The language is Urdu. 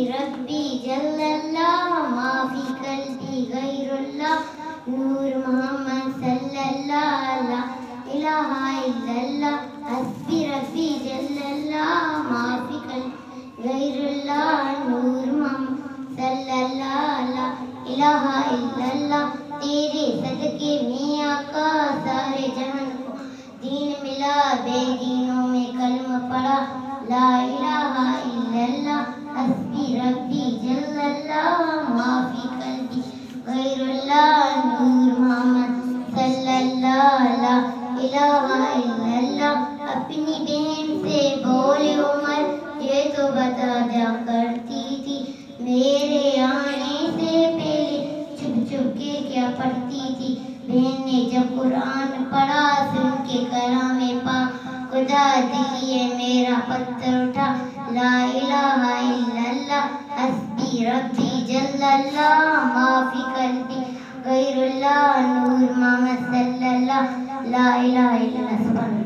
ربی جل اللہ ما فی قلبی غیر اللہ نور محمد صلی اللہ لا الہ الا اللہ حسبی ربی جل اللہ ما فی قلبی غیر اللہ نور محمد صلی اللہ لا الہ الا اللہ تیرے صدقے میں آقا سارے جہان کو دین ملا بے دینوں میں کلمہ پڑھا لا الہ الا اللہ حسبی ربی جل اللہ ما فی قلبی غیر اللہ نور محمد صلی اللہ لا الہ الا اللہ اپنی بہن سے بولے عمر یہ تو بتا دیا کرتی تھی میرے آنے سے پہلے چھپ چھپ کے کیا پڑھتی تھی بہن نے جب قرآن پڑھا سن کے کلام پاک خدا دلیے میرا پتھر اٹھا لا الہ الا اللہ حسبی ربی جل اللہ ما فی قلبی غیر اللہ نور محمد صلی اللہ لا الہ الا اللہ سبحان